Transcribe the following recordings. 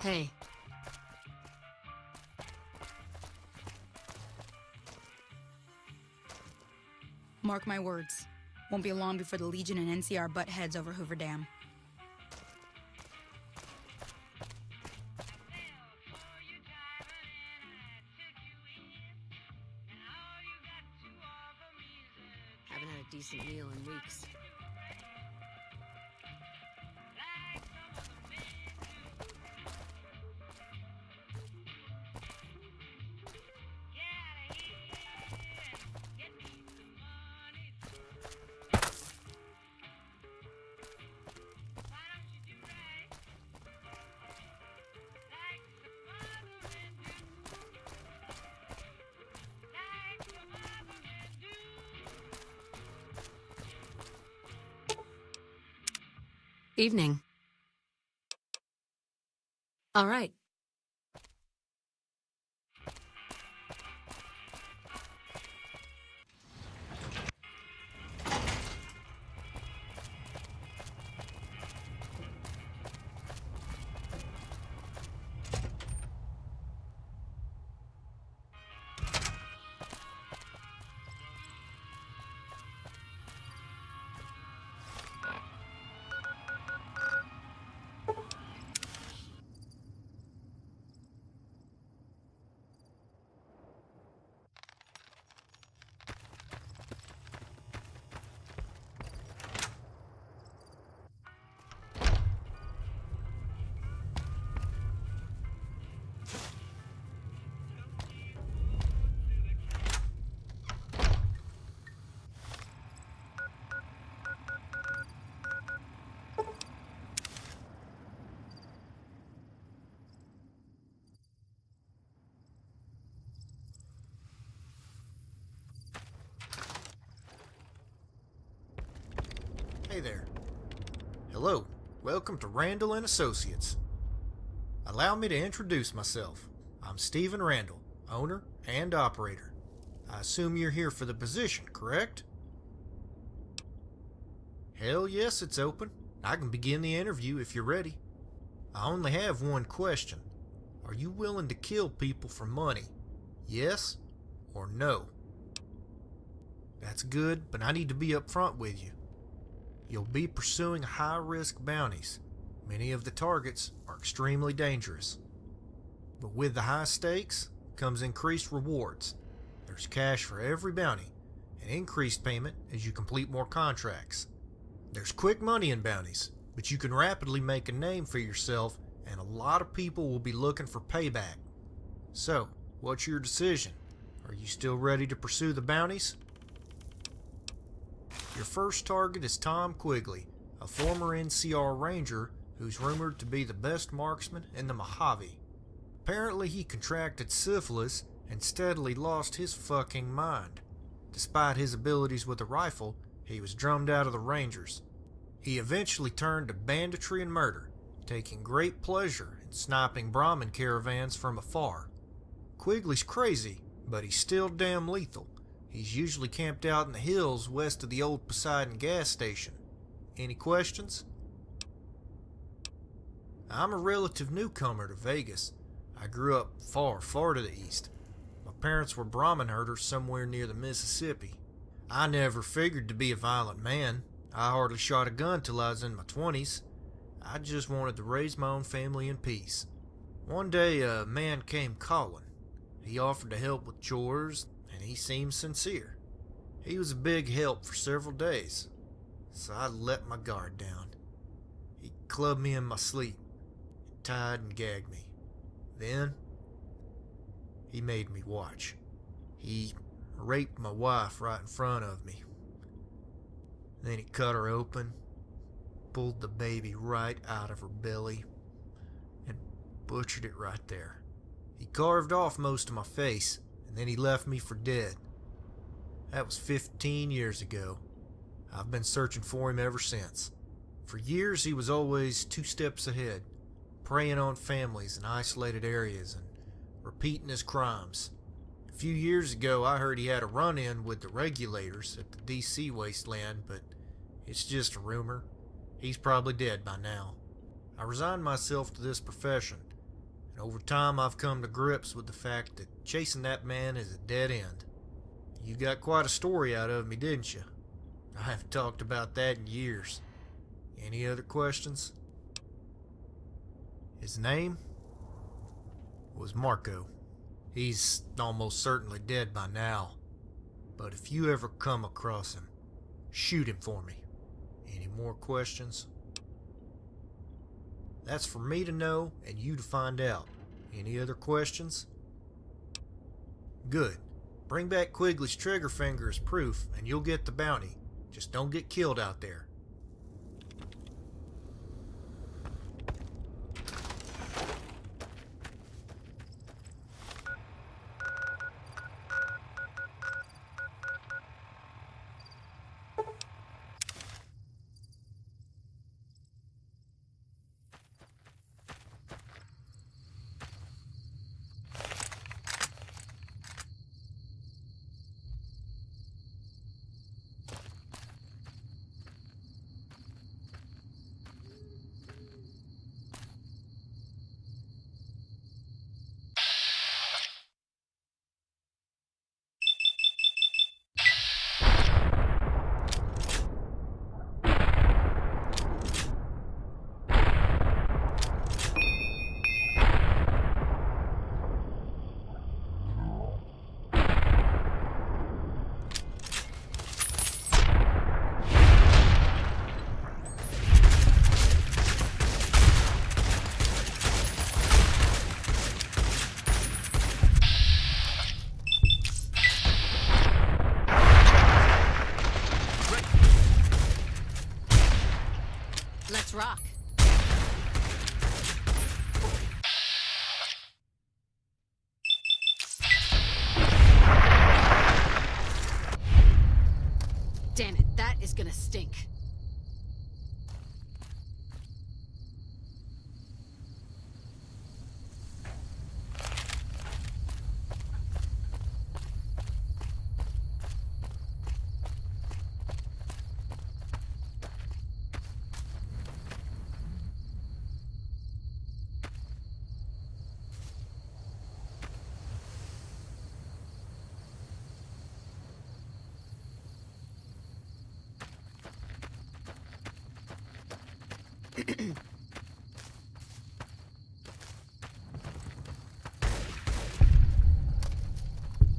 Hey, mark my words. Won't be long before the Legion and NCR butt heads over Hoover Dam. Haven't had a decent meal in weeks. Evening. All right. Hey there. Hello. Welcome to Randall and Associates. Allow me to introduce myself. I'm Stephen Randall, owner and operator. I assume you're here for the position, correct? Hell yes, it's open. I can begin the interview if you're ready. I only have one question. Are you willing to kill people for money? Yes or no? That's good, but I need to be upfront with you. You'll be pursuing high-risk bounties. Many of the targets are extremely dangerous. But with the high stakes comes increased rewards. There's cash for every bounty, and increased payment as you complete more contracts. There's quick money in bounties, but you can rapidly make a name for yourself, and a lot of people will be looking for payback. So, what's your decision? Are you still ready to pursue the bounties? Your first target is Tom Quigley, a former NCR Ranger who's rumored to be the best marksman in the Mojave. Apparently he contracted syphilis and steadily lost his fucking mind. Despite his abilities with a rifle, he was drummed out of the Rangers. He eventually turned to banditry and murder, taking great pleasure in sniping Brahmin caravans from afar. Quigley's crazy, but he's still damn lethal. He's usually camped out in the hills west of the old Poseidon gas station. Any questions? I'm a relative newcomer to Vegas. I grew up far, far to the east. My parents were Brahmin herders somewhere near the Mississippi. I never figured to be a violent man. I hardly shot a gun till I was in my 20s. I just wanted to raise my own family in peace. One day a man came calling. He offered to help with chores, and he seemed sincere. He was a big help for several days, so I let my guard down. He clubbed me in my sleep, tied and gagged me. Then, he made me watch. He raped my wife right in front of me. Then he cut her open, pulled the baby right out of her belly, and butchered it right there. He carved off most of my face, and then he left me for dead. That was 15 years ago. I've been searching for him ever since. For years he was always 2 steps ahead, preying on families in isolated areas and repeating his crimes. A few years ago I heard he had a run-in with the regulators at the DC wasteland, but it's just a rumor. He's probably dead by now. I resigned myself to this profession. And over time, I've come to grips with the fact that chasing that man is a dead end. You got quite a story out of me, didn't you? I haven't talked about that in years. Any other questions? His name was Marco. He's almost certainly dead by now. But if you ever come across him, shoot him for me. Any more questions? That's for me to know and you to find out. Any other questions? Good. Bring back Quigley's trigger finger as proof and you'll get the bounty. Just don't get killed out there. Let's rock. Damn it, that is gonna stink.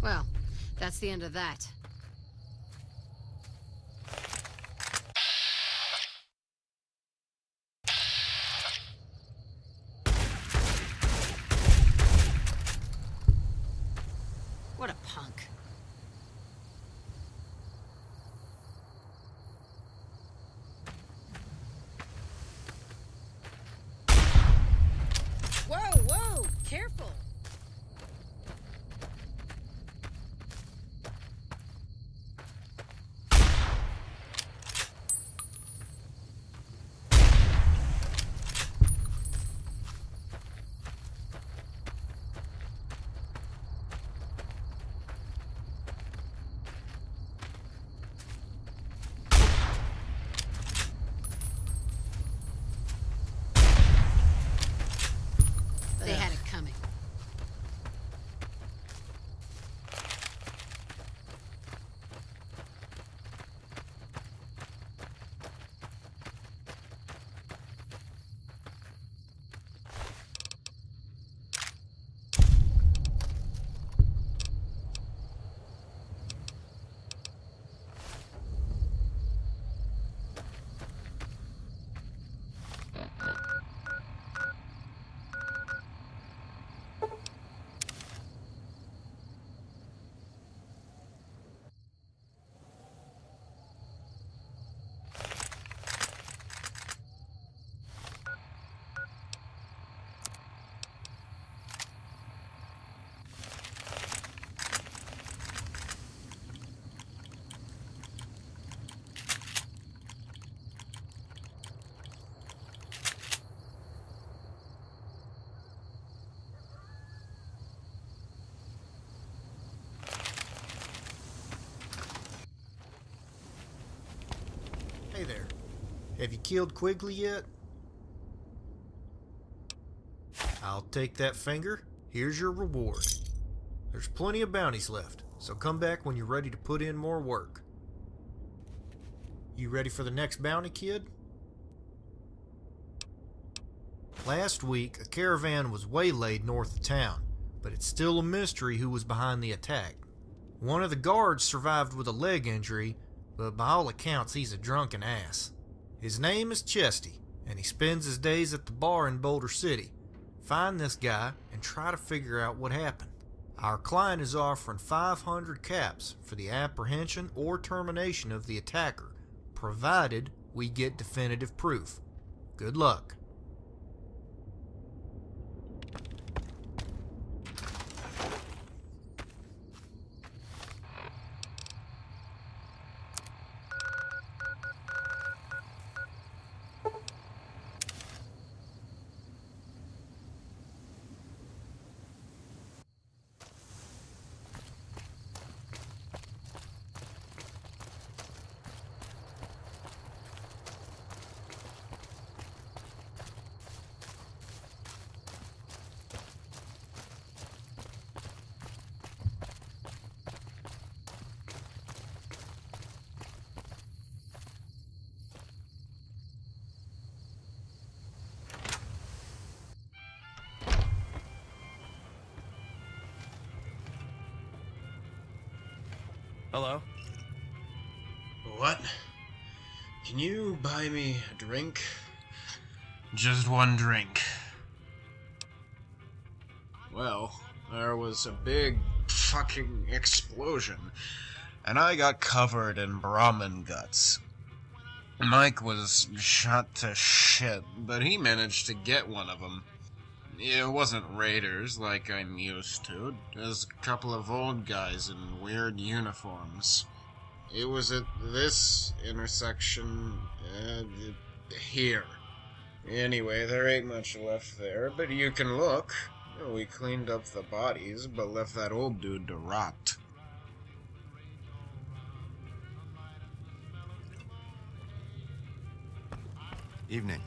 Well, that's the end of that. What a punk. Whoa, whoa, careful. They had it coming. Hey there. Have you killed Quigley yet? I'll I'll take that finger. Here's your reward. There's plenty of bounties left, so come back when you're ready to put in more work. You ready for the next bounty, kid? Last week, a caravan was waylaid north of town, but it's still a mystery who was behind the attack. One of the guards survived with a leg injury, but by all accounts he's a drunken ass. His name is Chesty, and he spends his days at the bar in Boulder City. Find this guy and try to figure out what happened. Our client is offering 500 caps for the apprehension or termination of the attacker, provided we get definitive proof. Good luck. Hello? What? Can you buy me a drink? Just one drink. Well, there was a big fucking explosion, and I got covered in Brahmin guts. Mike was shot to shit, but he managed to get one of them. It wasn't raiders like I'm used to. It was a couple of old guys in weird uniforms. It was at this intersection, here. Anyway, there ain't much left there, but you can look. We cleaned up the bodies, but left that old dude to rot. Evening.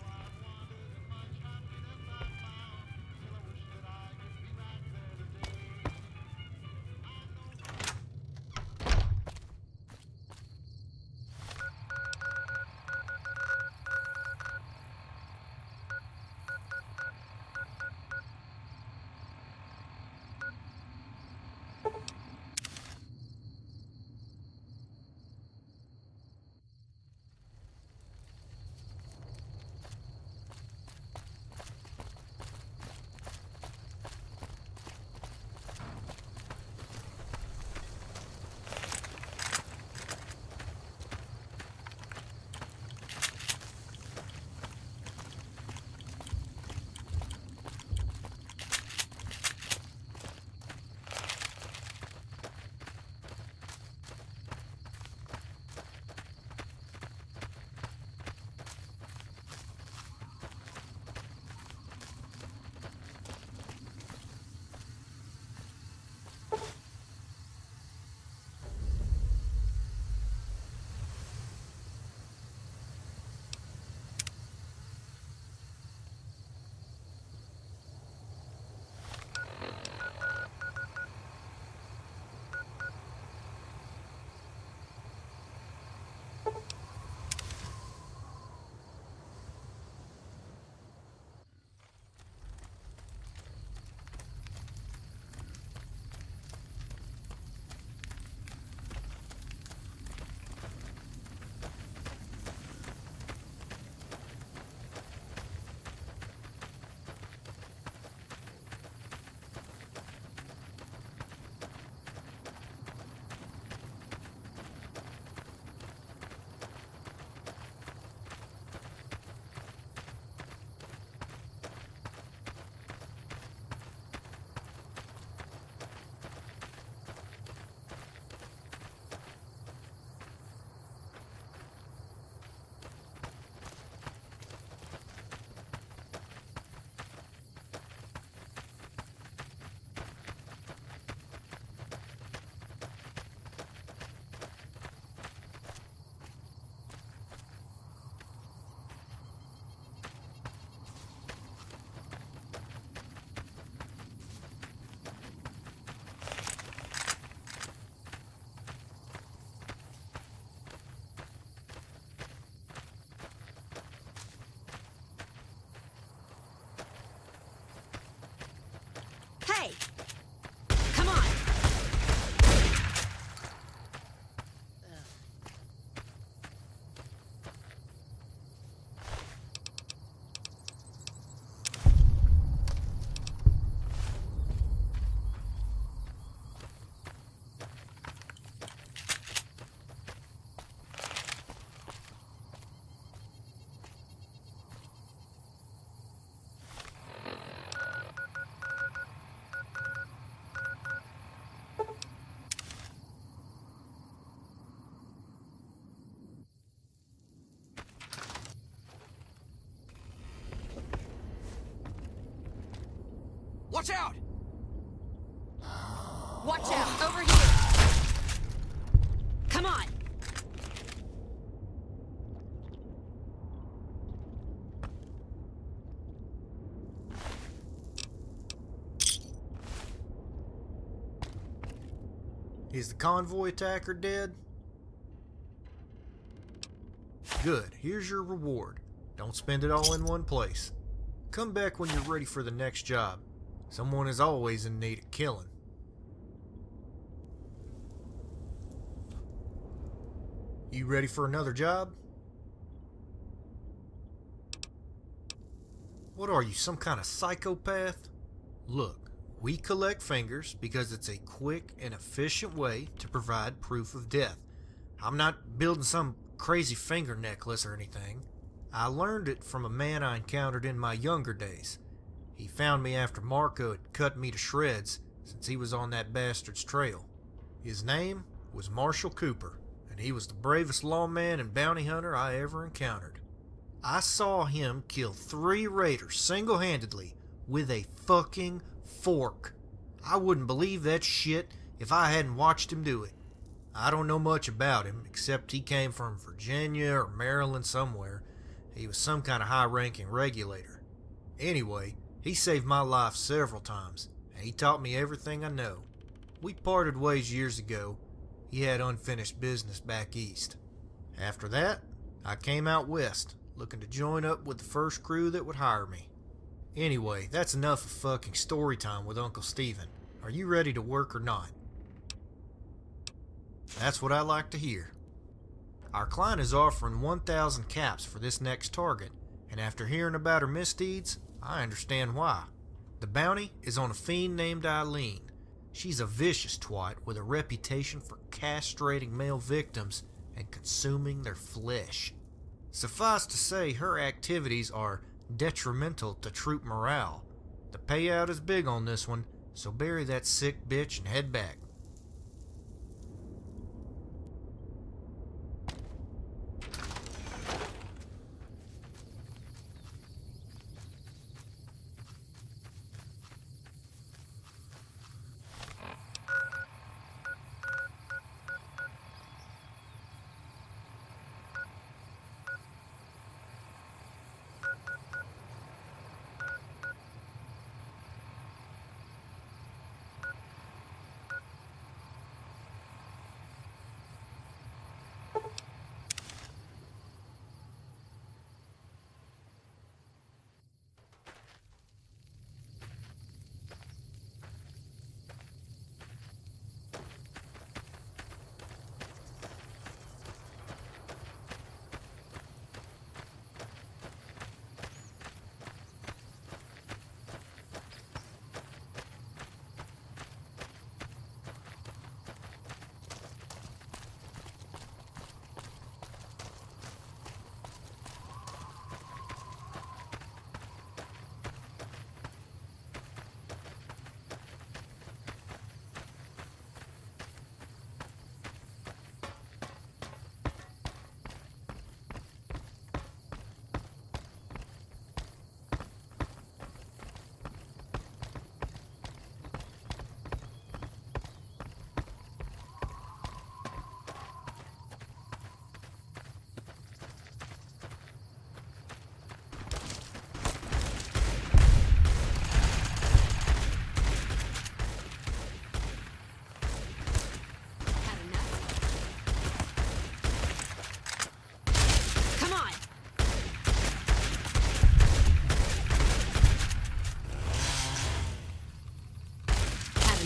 way! Come on! Watch out! Watch out! Over here! Come on! Is the convoy attacker dead? Good, here's your reward. Don't spend it all in one place. Come back when you're ready for the next job. Someone is always in need of killing. You ready for another job? What are you, some kind of psychopath? Look, we collect fingers because it's a quick and efficient way to provide proof of death. I'm not building some crazy finger necklace or anything. I learned it from a man I encountered in my younger days. He found me after Marco had cut me to shreds since he was on that bastard's trail. His name was Marshall Cooper, and he was the bravest lawman and bounty hunter I ever encountered. I saw him kill 3 raiders single-handedly with a fucking fork. I wouldn't believe that shit if I hadn't watched him do it. I don't know much about him, except he came from Virginia or Maryland somewhere. He was some kind of high-ranking regulator. Anyway, he saved my life several times, and he taught me everything I know. We parted ways years ago. He had unfinished business back east. After that, I came out west, looking to join up with the first crew that would hire me. Anyway, that's enough of fucking story time with Uncle Steven. Are you ready to work or not? That's what I like to hear. Our client is offering 1,000 caps for this next target, and after hearing about her misdeeds, I understand why. The bounty is on a fiend named Eileen. She's a vicious twat with a reputation for castrating male victims and consuming their flesh. Suffice to say, her activities are detrimental to troop morale. The payout is big on this one, so bury that sick bitch and head back.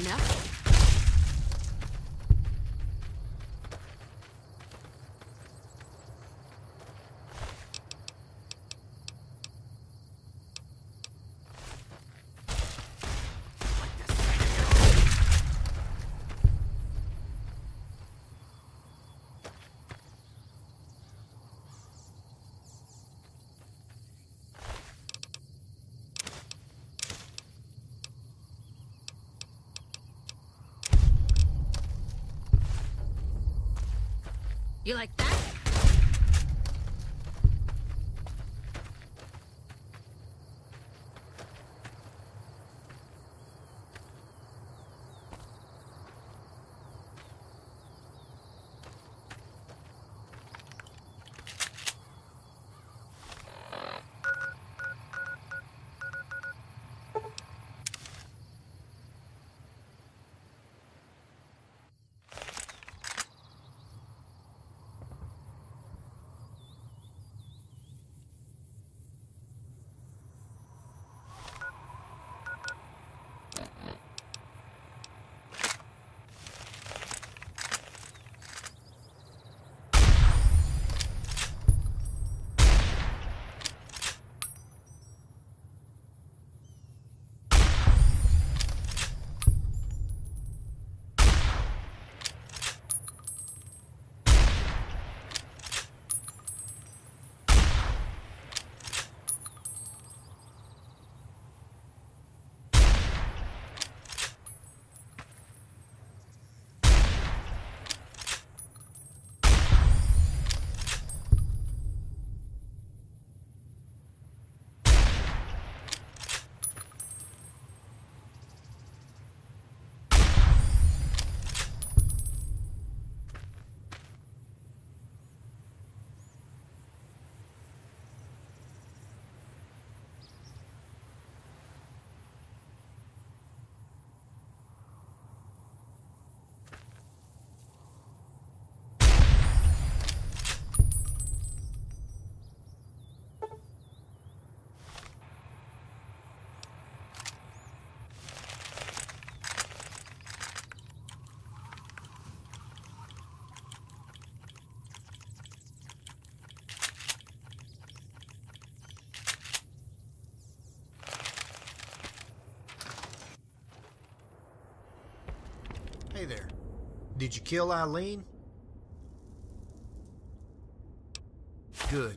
up? You like that? Hey there. Did you kill Eileen? Good.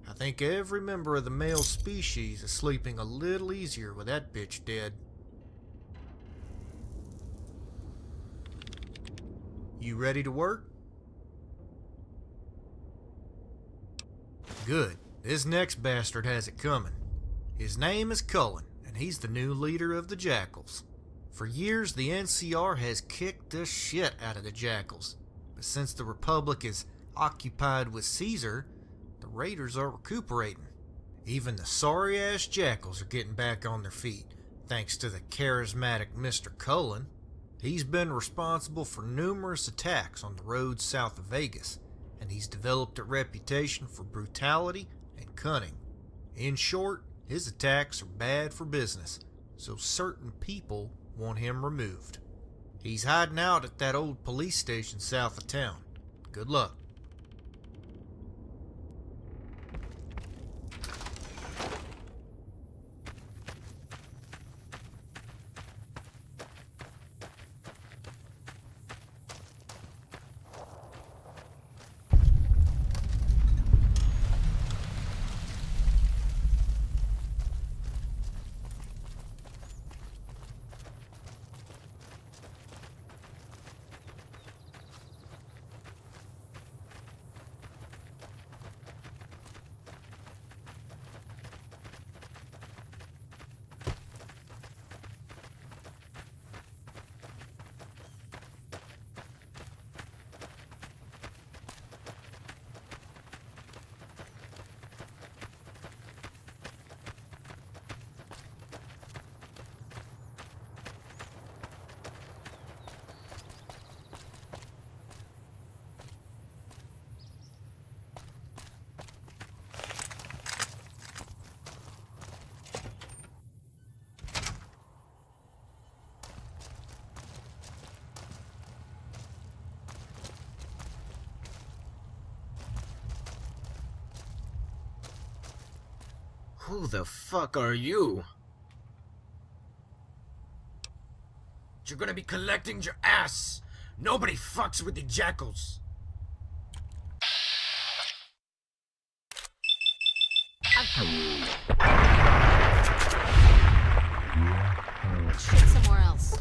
I think every member of the male species is sleeping a little easier with that bitch dead. You ready to work? Good. This next bastard has it coming. His name is Cullen, and he's the new leader of the Jackals. For years, the NCR has kicked the shit out of the Jackals, but since the Republic is occupied with Caesar, the Raiders are recuperating. Even the sorry-ass Jackals are getting back on their feet, thanks to the charismatic Mr. Cullen. He's been responsible for numerous attacks on the roads south of Vegas, and he's developed a reputation for brutality and cunning. In short, his attacks are bad for business, so certain people want him removed. He's hiding out at that old police station south of town. Good luck. Who the fuck are you? You're gonna be collecting your ass. Nobody fucks with the jackals. Shit somewhere else.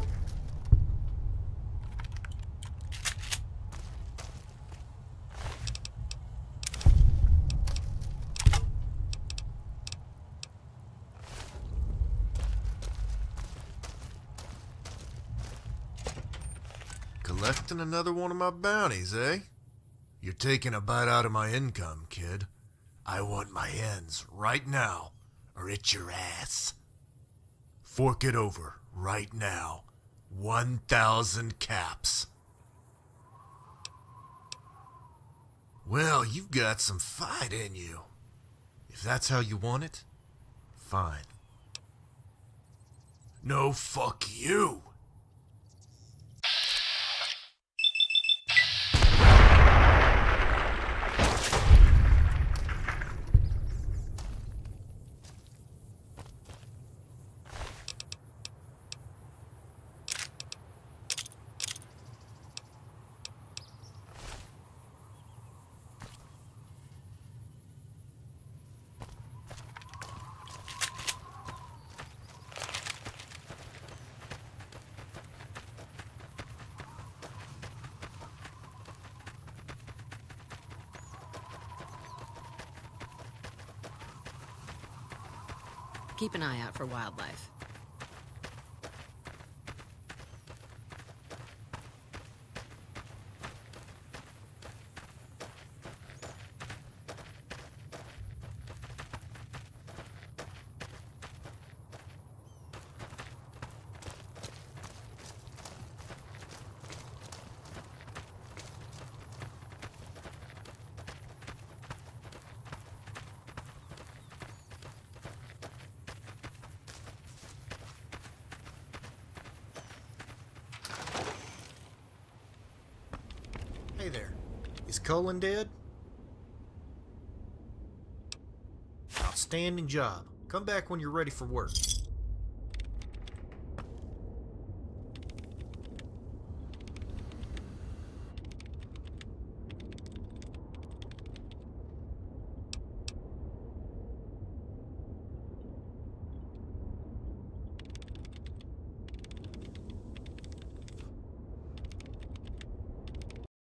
Collecting another one of my bounties, eh? You're taking a bite out of my income, kid. I want my ends right now, or it's your ass. Fork it over right now. 1,000 caps. Well, you've got some fight in you. If that's how you want it, fine. No, fuck you. Keep an eye out for wildlife. Hey there. Is Cullen dead? Outstanding job. Come back when you're ready for work.